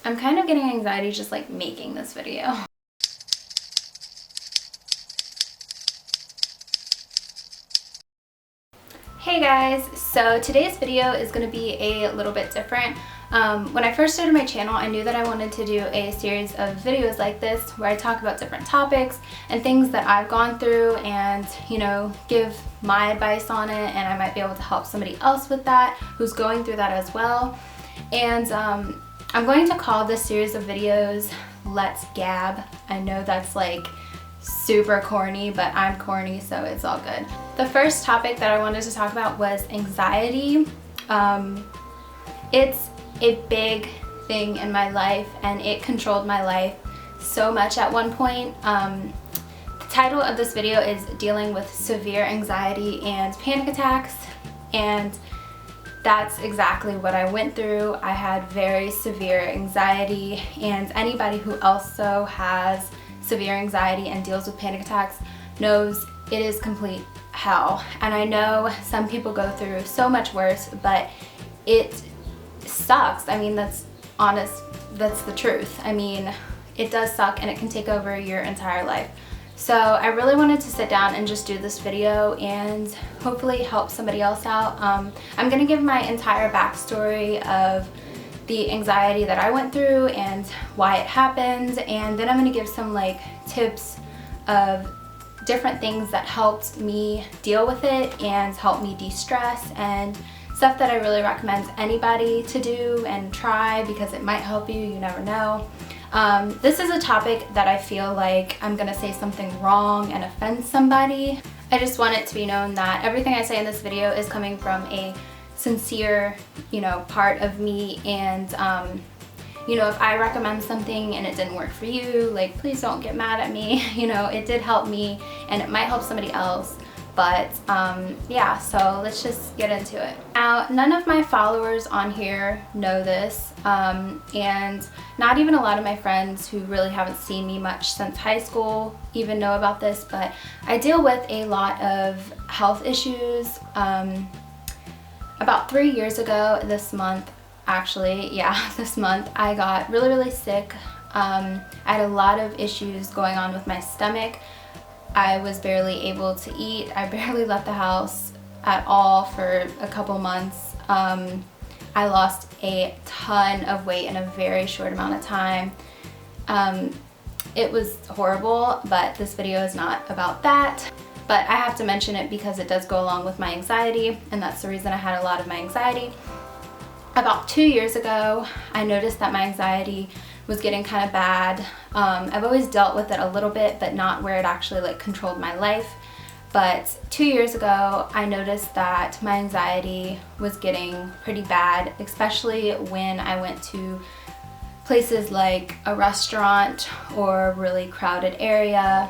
I'm kind of getting anxiety just like making this video. Hey guys, so today's video is going to be a little bit different. When I first started my channel, I knew that I wanted to do a series of videos like this where I talk about different topics and things that I've gone through and, you know, give my advice on it, and I might be able to help somebody else with that who's going through that as well. And I'm going to call this series of videos Let's Gab. I know that's like super corny, but I'm corny, so it's all good. The first topic that I wanted to talk about was anxiety. It's a big thing in my life, and it controlled my life so much at one point. The title of this video is Dealing with Severe Anxiety and Panic Attacks, and that's exactly what I went through. I had very severe anxiety, and anybody who also has severe anxiety and deals with panic attacks knows it is complete hell. And I know some people go through so much worse, but it sucks. I mean, that's honest, that's the truth. I mean, it does suck, and it can take over your entire life. So I really wanted to sit down and just do this video and hopefully help somebody else out. I'm gonna give my entire backstory of the anxiety that I went through and why it happened, and then I'm gonna give some like tips of different things that helped me deal with it and help me de-stress, and stuff that I really recommend anybody to do and try because it might help you never know. This is a topic that I feel like I'm gonna say something wrong and offend somebody. I just want it to be known that everything I say in this video is coming from a sincere, you know, part of me, and you know, if I recommend something and it didn't work for you, like, please don't get mad at me. You know, it did help me and it might help somebody else. But yeah, so let's just get into it. Now, none of my followers on here know this, and not even a lot of my friends who really haven't seen me much since high school even know about this, but I deal with a lot of health issues. About 3 years ago this month, actually, yeah, this month, I got really sick. I had a lot of issues going on with my stomach. I was barely able to eat. I barely left the house at all for a couple months. I lost a ton of weight in a very short amount of time. It was horrible, but this video is not about that. But I have to mention it because it does go along with my anxiety, and that's the reason I had a lot of my anxiety. About 2 years ago, I noticed that my anxiety was getting kind of bad. I've always dealt with it a little bit, but not where it actually like controlled my life. But 2 years ago, I noticed that my anxiety was getting pretty bad, especially when I went to places like a restaurant or a really crowded area.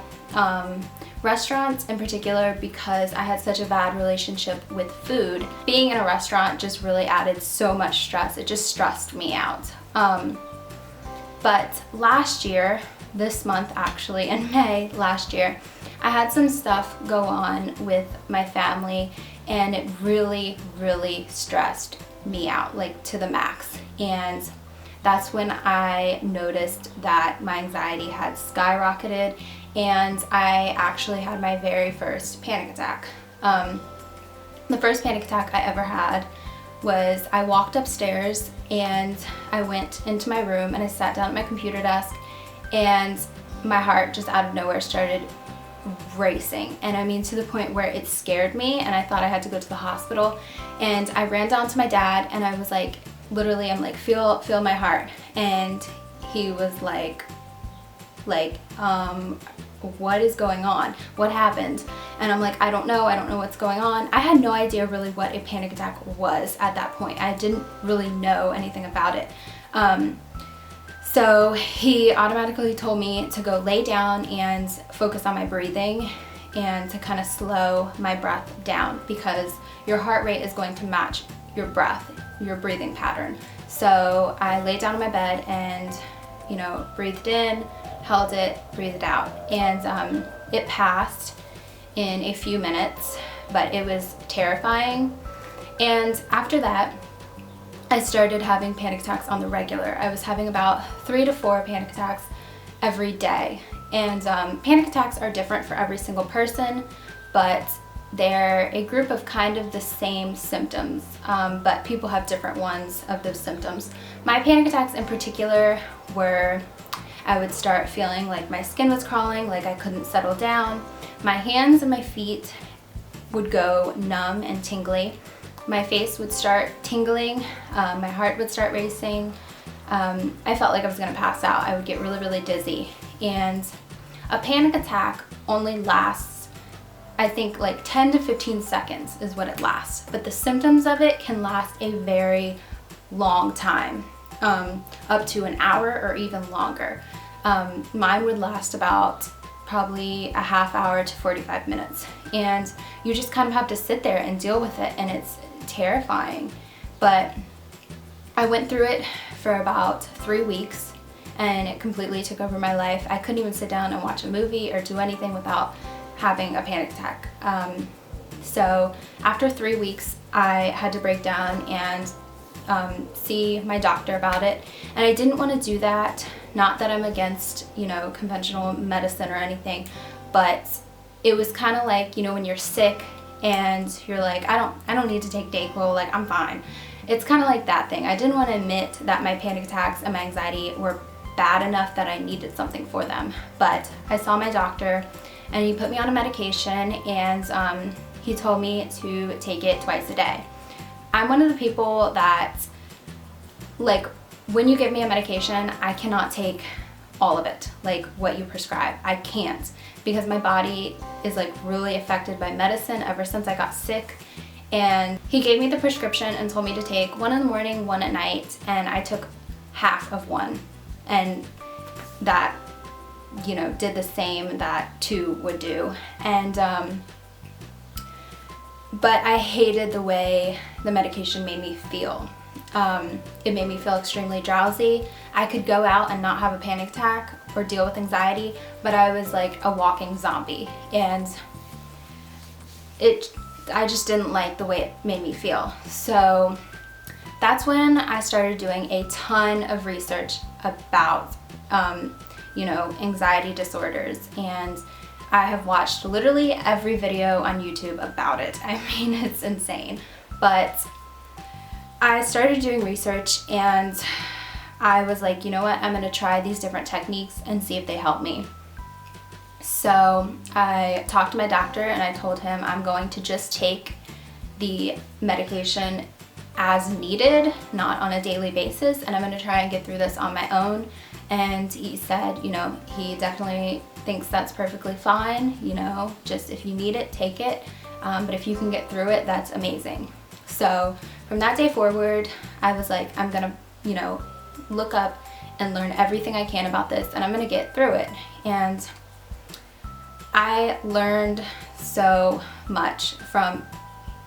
Restaurants in particular, because I had such a bad relationship with food. Being in a restaurant just really added so much stress. It just stressed me out. But last year, this month actually, in May last year, I had some stuff go on with my family, and it really stressed me out, like to the max. And that's when I noticed that my anxiety had skyrocketed, and I actually had my very first panic attack. The first panic attack I ever had was I walked upstairs and I went into my room and I sat down at my computer desk, and my heart just out of nowhere started racing, and I mean to the point where it scared me and I thought I had to go to the hospital. And I ran down to my dad and I was like, literally, I'm like, feel my heart, and he was like, what is going on? What happened? And I'm like, I don't know what's going on. I had no idea really what a panic attack was at that point. I didn't really know anything about it. So he automatically told me to go lay down and focus on my breathing and to kind of slow my breath down, because your heart rate is going to match your breath, your breathing pattern. So I laid down in my bed and, you know, breathed in, held it, breathed out, and it passed in a few minutes, but it was terrifying. And after that, I started having panic attacks on the regular. I was having about 3 to 4 panic attacks every day. And panic attacks are different for every single person, but they're a group of kind of the same symptoms, but people have different ones of those symptoms. My panic attacks in particular were, I would start feeling like my skin was crawling, like I couldn't settle down. My hands and my feet would go numb and tingly. My face would start tingling, my heart would start racing. I felt like I was gonna pass out. I would get really, really dizzy. And a panic attack only lasts, I think, like 10 to 15 seconds is what it lasts. But the symptoms of it can last a very long time, up to an hour or even longer. Mine would last about probably a half hour to 45 minutes. And you just kind of have to sit there and deal with it, and it's terrifying. But I went through it for about 3 weeks, and it completely took over my life. I couldn't even sit down and watch a movie or do anything without having a panic attack. So after 3 weeks, I had to break down and see my doctor about it. And I didn't want to do that. Not that I'm against, you know, conventional medicine or anything, but it was kind of like, you know, when you're sick and you're like, I don't need to take Dayquil, like I'm fine. It's kind of like that thing. I didn't want to admit that my panic attacks and my anxiety were bad enough that I needed something for them. But I saw my doctor and he put me on a medication, and he told me to take it twice a day. I'm one of the people that, like, when you give me a medication, I cannot take all of it, like what you prescribe. I can't, because my body is like really affected by medicine ever since I got sick. And he gave me the prescription and told me to take 1 in the morning, 1 at night, and I took half of 1. And that, you know, did the same that 2 would do. And but I hated the way the medication made me feel. It made me feel extremely drowsy. I could go out and not have a panic attack or deal with anxiety, but I was like a walking zombie, and I just didn't like the way it made me feel. So that's when I started doing a ton of research about, you know, anxiety disorders, and I have watched literally every video on YouTube about it. I mean, it's insane. But I started doing research, and I was like, you know what, I'm gonna try these different techniques and see if they help me. So I talked to my doctor and I told him I'm going to just take the medication as needed, not on a daily basis, and I'm gonna try and get through this on my own. And he said, you know, he definitely thinks that's perfectly fine, you know, just if you need it, take it. But if you can get through it, that's amazing. So from that day forward, I was like, I'm gonna, you know, look up and learn everything I can about this, and I'm gonna get through it. And I learned so much from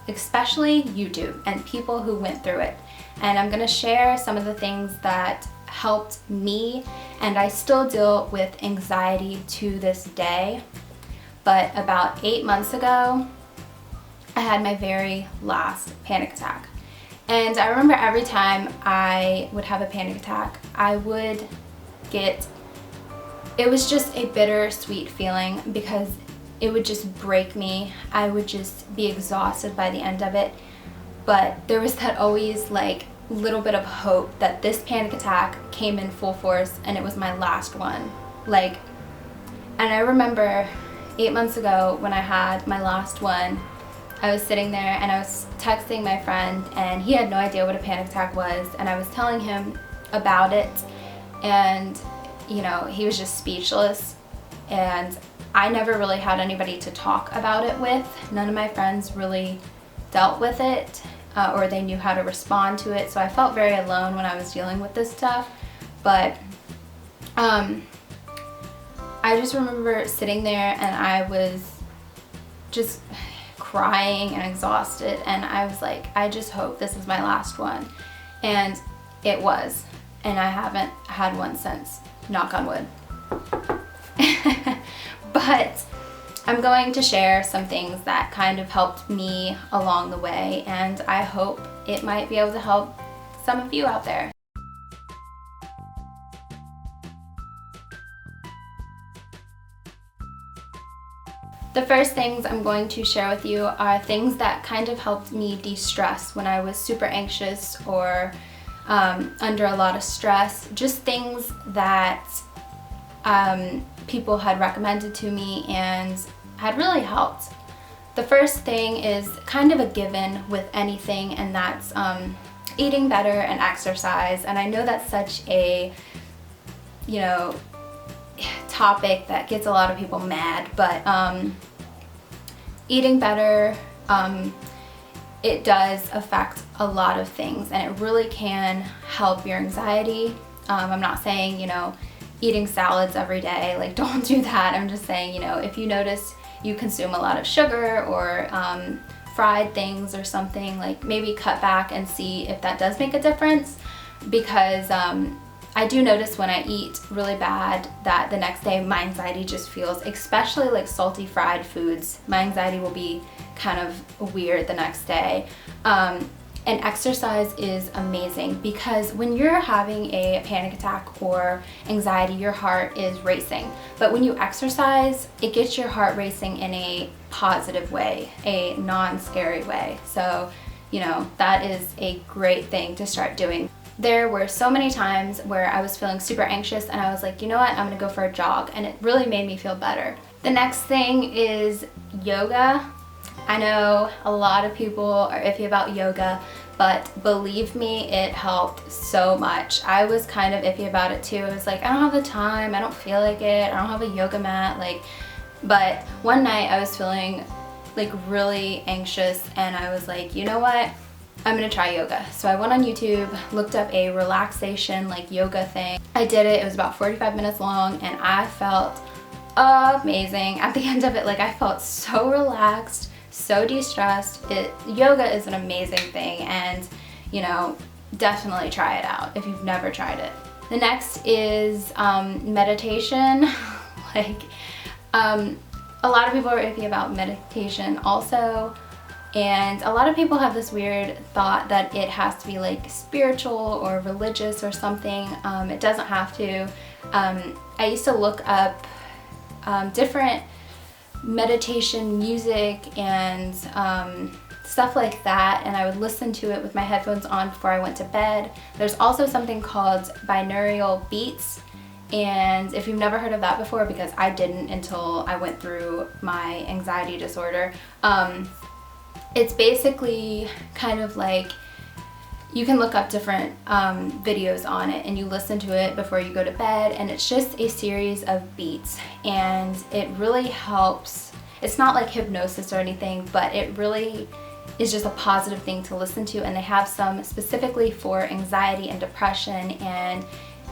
especially YouTube and people who went through it. And I'm gonna share some of the things that helped me, and I still deal with anxiety to this day. But about 8 months ago, I had my very last panic attack. And I remember every time I would have a panic attack, I would get, it was just a bittersweet feeling, because it would just break me. I would just be exhausted by the end of it. But there was that always like little bit of hope that this panic attack came in full force and it was my last one. Like, and I remember 8 months ago when I had my last one, I was sitting there and I was texting my friend, and he had no idea what a panic attack was, and I was telling him about it, and you know, he was just speechless. And I never really had anybody to talk about it with. None of my friends really dealt with it, or they knew how to respond to it, so I felt very alone when I was dealing with this stuff. But I just remember sitting there and I was just crying and exhausted, and I was like, I just hope this is my last one. And it was, and I haven't had one since, knock on wood. But I'm going to share some things that kind of helped me along the way, and I hope it might be able to help some of you out there. The first things I'm going to share with you are things that kind of helped me de-stress when I was super anxious or under a lot of stress. Just things that people had recommended to me and had really helped. The first thing is kind of a given with anything, and that's eating better and exercise. And I know that's such a, topic that gets a lot of people mad, but eating better, it does affect a lot of things, and it really can help your anxiety. I'm not saying, eating salads every day, like, don't do that. I'm just saying, if you notice you consume a lot of sugar or fried things or something, like, maybe cut back and see if that does make a difference, because I do notice when I eat really bad that the next day my anxiety just feels, especially like salty fried foods, my anxiety will be kind of weird the next day. And exercise is amazing, because when you're having a panic attack or anxiety, your heart is racing. But when you exercise, it gets your heart racing in a positive way, a non-scary way. So, that is a great thing to start doing. There were so many times where I was feeling super anxious and I was like, you know what, I'm gonna go for a jog, and it really made me feel better. The next thing is yoga. I know a lot of people are iffy about yoga, but believe me, it helped so much. I was kind of iffy about it too. I was like, I don't have the time, I don't feel like it, I don't have a yoga mat, but one night I was feeling like really anxious and I was like, you know what? I'm gonna try yoga. So I went on YouTube, looked up a relaxation yoga thing. I did it. It was about 45 minutes long and I felt amazing. At the end of it, I felt so relaxed, so de-stressed. Yoga is an amazing thing, and definitely try it out if you've never tried it. The next is meditation. A lot of people are iffy about meditation also. And a lot of people have this weird thought that it has to be spiritual or religious or something. It doesn't have to. I used to look up different meditation music and stuff like that, and I would listen to it with my headphones on before I went to bed. There's also something called binaural beats, and if you've never heard of that before, because I didn't until I went through my anxiety disorder, it's basically kind of you can look up different videos on it and you listen to it before you go to bed, and it's just a series of beats, and it really helps. It's not like hypnosis or anything, but it really is just a positive thing to listen to, and they have some specifically for anxiety and depression, and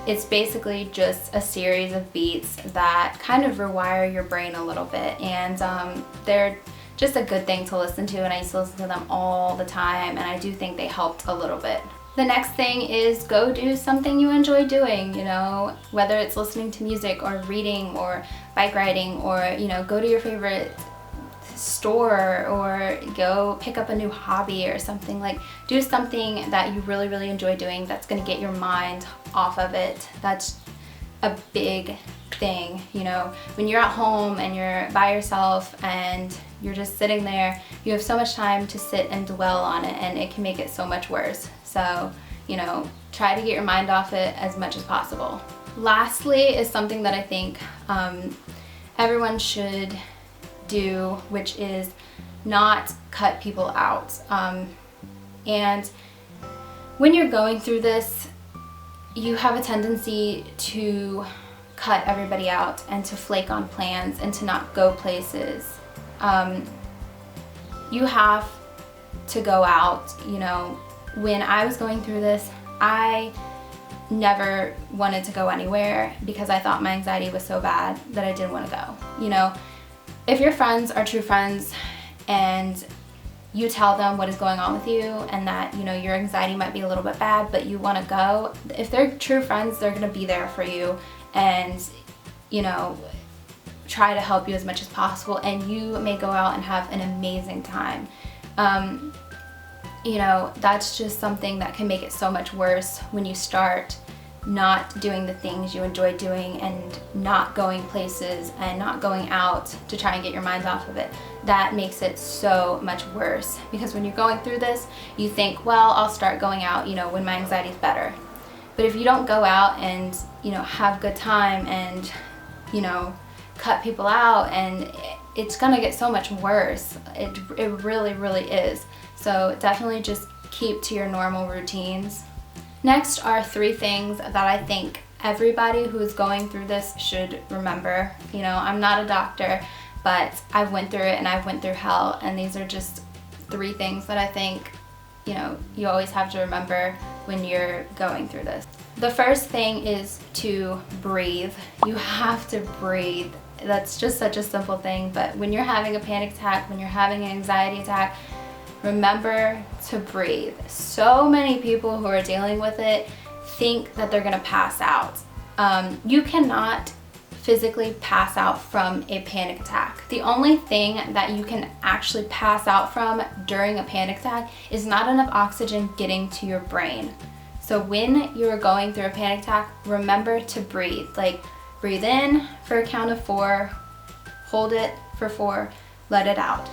it's basically just a series of beats that kind of rewire your brain a little bit, and they're just a good thing to listen to, and I used to listen to them all the time, and I do think they helped a little bit. The next thing is go do something you enjoy doing, whether it's listening to music or reading or bike riding, or go to your favorite store or go pick up a new hobby or something. Do something that you really, really enjoy doing that's going to get your mind off of it. That's a big thing, when you're at home and you're by yourself and you're just sitting there, you have so much time to sit and dwell on it, and it can make it so much worse. So, try to get your mind off it as much as possible. Lastly is something that I think everyone should do, which is not cut people out. And when you're going through this, you have a tendency to cut everybody out and to flake on plans and to not go places. You have to go out. When I was going through this, I never wanted to go anywhere because I thought my anxiety was so bad that I didn't want to go. If your friends are true friends and you tell them what is going on with you and that your anxiety might be a little bit bad but you want to go, if they're true friends, they're going to be there for you and try to help you as much as possible, and you may go out and have an amazing time. you know, that's just something that can make it so much worse when you start not doing the things you enjoy doing and not going places and not going out to try and get your mind off of it. That makes it so much worse, because when you're going through this, you think, well, I'll start going out, you know, when my anxiety's better. But if you don't go out and, you know, have a good time and, you know, cut people out, and it's gonna get so much worse. It really, really is. So definitely just keep to your normal routines. Next are 3 things that I think everybody who's going through this should remember. You know, I'm not a doctor, but I've went through it and I've went through hell, and these are just 3 things that I think, you know, you always have to remember when you're going through this. The first thing is to breathe. You have to breathe. That's just such a simple thing, but when you're having a panic attack, when you're having an anxiety attack, remember to breathe. So many people who are dealing with it think that they're gonna pass out. You cannot physically pass out from a panic attack. The only thing that you can actually pass out from during a panic attack is not enough oxygen getting to your brain. So when you're going through a panic attack, remember to breathe. Like, breathe in for a count of 4, hold it for 4, let it out.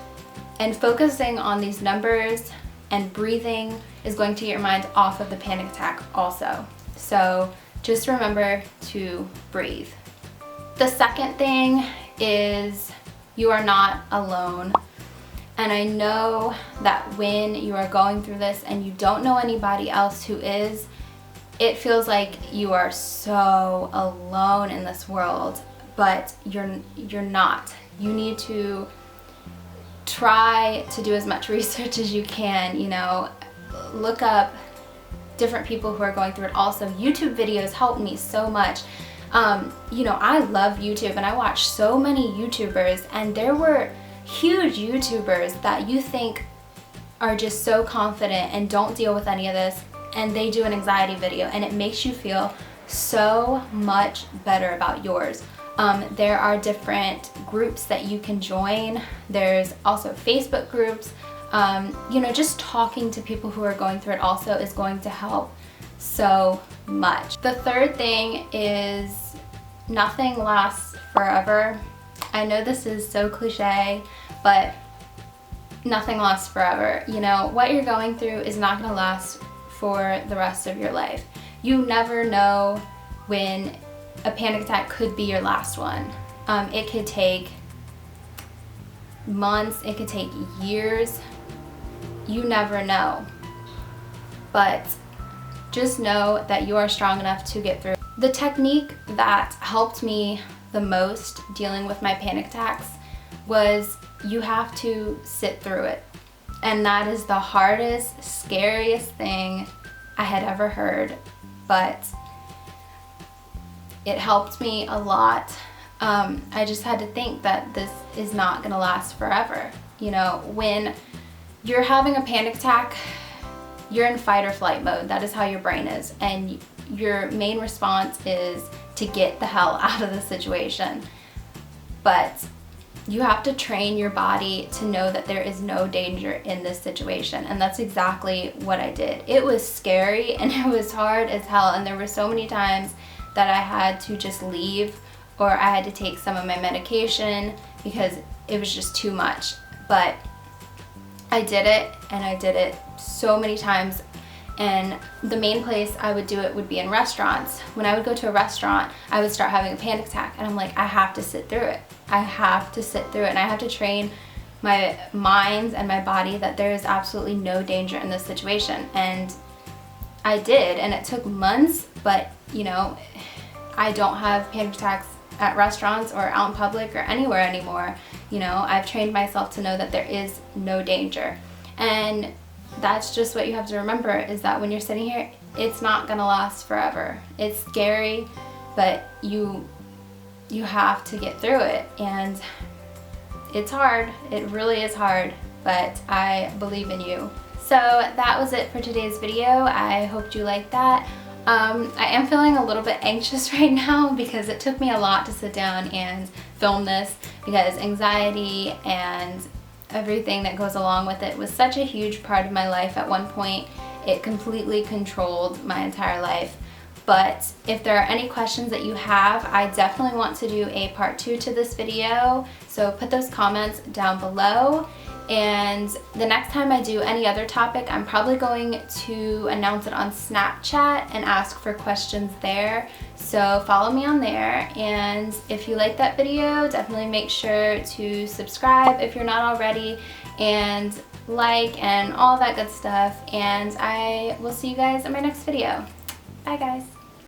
And focusing on these numbers and breathing is going to get your mind off of the panic attack also. So just remember to breathe. The second thing is you are not alone. And I know that when you are going through this and you don't know anybody else who is, it feels like you are so alone in this world, but you're not. You need to try to do as much research as you can, you know, look up different people who are going through it also. YouTube videos help me so much. You know, I love YouTube and I watch so many YouTubers, and there were huge YouTubers that you think are just so confident and don't deal with any of this, and they do an anxiety video and it makes you feel so much better about yours. There are different groups that you can join. There's also Facebook groups. You know, just talking to people who are going through it also is going to help so much. The third thing is nothing lasts forever. I know this is so cliche, but nothing lasts forever. You know, what you're going through is not gonna last for the rest of your life. You never know when a panic attack could be your last one. It could take months, it could take years. You never know. But just know that you are strong enough to get through. The technique that helped me the most dealing with my panic attacks was you have to sit through it. And that is the hardest, scariest thing I had ever heard, but it helped me a lot. I just had to think that this is not gonna last forever. You know, when you're having a panic attack, you're in fight or flight mode. That is how your brain is. And your main response is to get the hell out of the situation. But you have to train your body to know that there is no danger in this situation. And that's exactly what I did. It was scary and it was hard as hell. And there were so many times that I had to just leave, or I had to take some of my medication because it was just too much. But I did it, and I did it so many times. And the main place I would do it would be in restaurants. When I would go to a restaurant, I would start having a panic attack, and I'm like, I have to sit through it. I have to sit through it, and I have to train my mind and my body that there is absolutely no danger in this situation. And I did, and it took months, but you know, I don't have panic attacks at restaurants or out in public or anywhere anymore. You know, I've trained myself to know that there is no danger. And that's just what you have to remember, is that when you're sitting here, it's not gonna last forever. It's scary, but you have to get through it. And it's hard, it really is hard, but I believe in you. So that was it for today's video. I hoped you liked that. I am feeling a little bit anxious right now because it took me a lot to sit down and film this, because anxiety and everything that goes along with it was such a huge part of my life at one point. It completely controlled my entire life. But if there are any questions that you have, I definitely want to do a part 2 to this video. So put those comments down below. And the next time I do any other topic, I'm probably going to announce it on Snapchat and ask for questions there. So follow me on there. And if you like that video, definitely make sure to subscribe if you're not already, and like and all that good stuff. And I will see you guys in my next video. Bye guys.